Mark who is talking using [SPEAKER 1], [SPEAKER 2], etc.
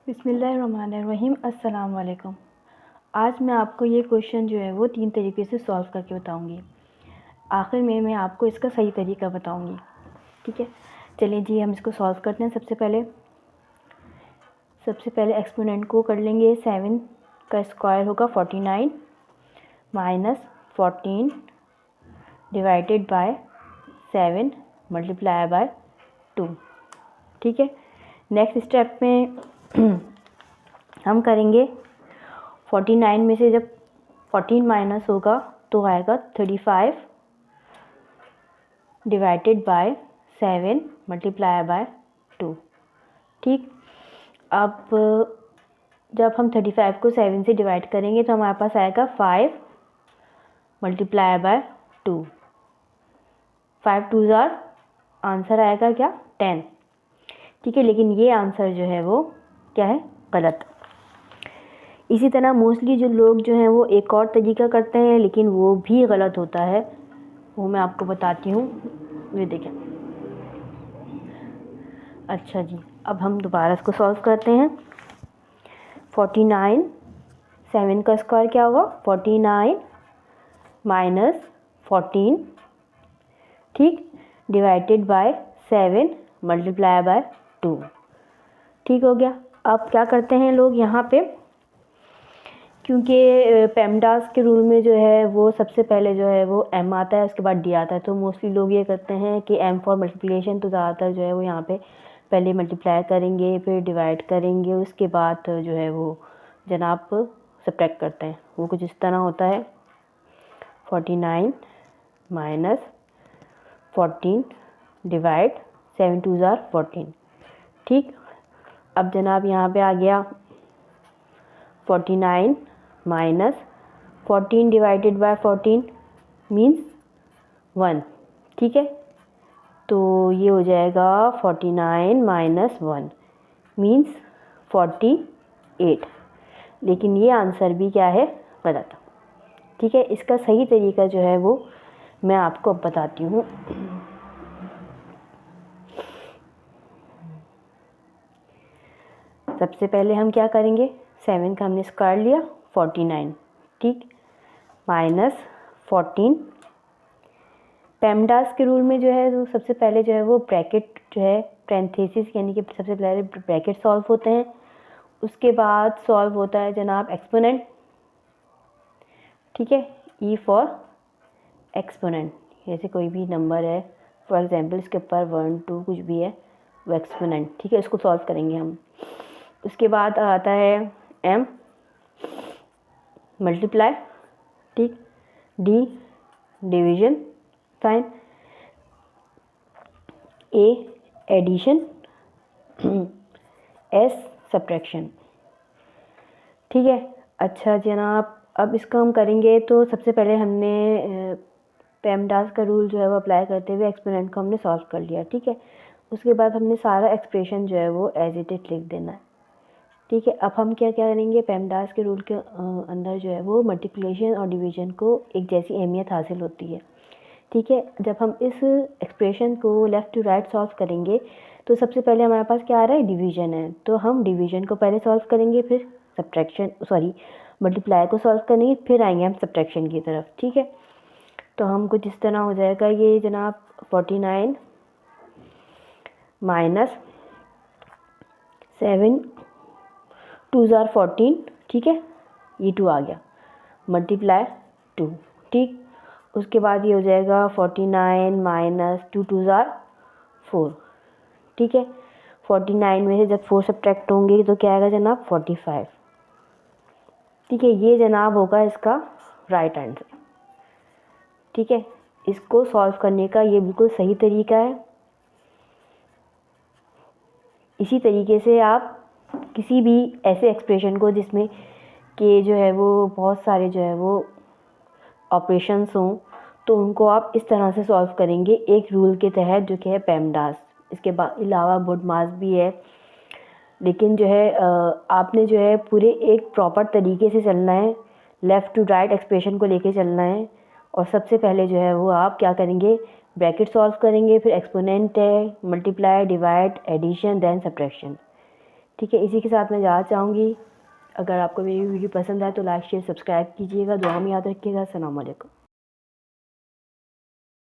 [SPEAKER 1] बिस्मिल्लाहिर्रहमानिर्रहीम। अस्सलाम वालेकुम। आज मैं आपको ये क्वेश्चन जो है वो 3 तरीके से सॉल्व करके बताऊंगी। आखिर में मैं आपको इसका सही तरीका बताऊंगी। ठीक है, चलिए जी हम इसको सॉल्व करते हैं। सबसे पहले एक्सपोनेंट को कर लेंगे। 7 का स्क्वायर होगा 49 minus 14 divided by 7 multiply by 2। ठीक है, नेक्स्ट स्टेप में हम करेंगे 49 में से जब 14 माइनस होगा तो आएगा 35 डिवाइडेड बाय 7 मल्टीप्लाई बाय 2। ठीक, अब जब हम 35 को 7 से डिवाइड करेंगे तो हमारे पास आएगा 5 मल्टीप्लाई बाय 2। 5 2 ज़ार आंसर आएगा क्या 10। ठीक है, लेकिन ये आंसर जो है वो क्या है, गलत। इसी तरह मोस्टली जो लोग जो हैं वो एक और तरीका करते हैं, लेकिन वो भी गलत होता है। वो मैं आपको बताती हूँ, ये देखें। अच्छा जी, अब हम दोबारा इसको सॉल्व करते हैं। 49 7 का स्क्वायर क्या होगा 49 माइनस 14, ठीक, डिवाइडेड बाय 7 मल्टीप्लाई बाय 2। ठीक हो गया। अब क्या करते हैं लोग यहाँ पे, क्योंकि पेमडास के रूल में जो है वो सबसे पहले जो है वो एम आता है, उसके बाद डी आता है, तो मोस्टली लोग ये करते हैं कि एम फॉर मल्टीप्लिकेशन, तो ज़्यादातर जो है वो यहाँ पे पहले मल्टीप्लाई करेंगे, फिर डिवाइड करेंगे, उसके बाद जो है वो जनाब सब्ट्रैक्ट करते हैं। वो कुछ इस तरह होता है 49 माइनस 14 डिवाइड 7 2 ज़ार 14। ठीक, अब जनाब यहाँ पे आ गया 49 माइनस 14 डिवाइडेड बाय 14 मीन्स 1। ठीक है, तो ये हो जाएगा 49 माइनस 1 मीन्स 48। लेकिन ये आंसर भी क्या है, गलत। ठीक है, इसका सही तरीका जो है वो मैं आपको अब बताती हूँ। सबसे पहले हम क्या करेंगे, 7 का हमने स्क्वायर लिया 49, ठीक, माइनस 14। पेमडास के रूल में जो है तो सबसे पहले जो है वो ब्रैकेट जो है पैरेंथेसिस यानी कि सबसे पहले ब्रैकेट सॉल्व होते हैं, उसके बाद सॉल्व होता है जनाब एक्सपोनेंट। ठीक है, ई फॉर एक्सपोनेंट, जैसे कोई भी नंबर है फॉर एग्जांपल इसके ऊपर 1 2 कुछ भी है वो एक्सपोनेंट। ठीक है, इसको सॉल्व करेंगे हम। उसके बाद आता है एम मल्टीप्लाई, ठीक, डी डिवीजन साइन, ए एडिशन, एस सब्ट्रैक्शन। ठीक है, अच्छा जनाब, अब इसको हम करेंगे तो सबसे पहले हमने पेमडास का रूल जो है वो अप्लाई करते हुए एक्सपोनेंट को हमने सॉल्व कर लिया। ठीक है, उसके बाद हमने सारा एक्सप्रेशन जो है वो एज इट इज लिख देना है। ठीक है, अब हम क्या क्या करेंगे, पेमडास के रूल के अंदर जो है वो मल्टीप्लिकेशन और डिवीजन को एक जैसी अहमियत हासिल होती है। ठीक है, जब हम इस एक्सप्रेशन को लेफ़्ट टू राइट सॉल्व करेंगे तो सबसे पहले हमारे पास क्या आ रहा है, डिवीजन है, तो हम डिवीजन को पहले सॉल्व करेंगे, फिर मल्टीप्लाई को सॉल्व करेंगे, फिर आएंगे हम सब्ट्रैक्शन की तरफ। ठीक है, तो हम कुछ इस तरह हो जाएगा ये जनाब 49 माइनस 7 2 ज़ार 14, ठीक है, ये 2 आ गया, मल्टीप्लाई 2। ठीक, उसके बाद ये हो जाएगा 49 माइनस 2 2 ज़ार 4। ठीक है, 49 में से जब 4 सब्ट्रैक्ट होंगे तो क्या आएगा जनाब 45। ठीक है, ये जनाब होगा इसका राइट आंसर। ठीक है, इसको सॉल्व करने का ये बिल्कुल सही तरीका है। इसी तरीके से आप किसी भी ऐसे एक्सप्रेशन को जिसमें कि जो है वो बहुत सारे जो है वो ऑपरेशंस हों, तो उनको आप इस तरह से सॉल्व करेंगे एक रूल के तहत जो कि है पेमडास। इसके अलावा बुडमास भी है, लेकिन जो है आपने जो है पूरे एक प्रॉपर तरीके से चलना है, लेफ़्ट टू राइट एक्सप्रेशन को लेके चलना है। और सबसे पहले जो है वो आप क्या करेंगे, ब्रैकेट सॉल्व करेंगे, फिर एक्सपोनेंट है, multiply, divide, addition, then subtraction. ठीक है, इसी के साथ मैं जाना चाहूँगी। अगर आपको मेरी वीडियो पसंद आए तो लाइक शेयर सब्सक्राइब कीजिएगा। दुआ में याद रखिएगा। अस्सलाम वालेकुम।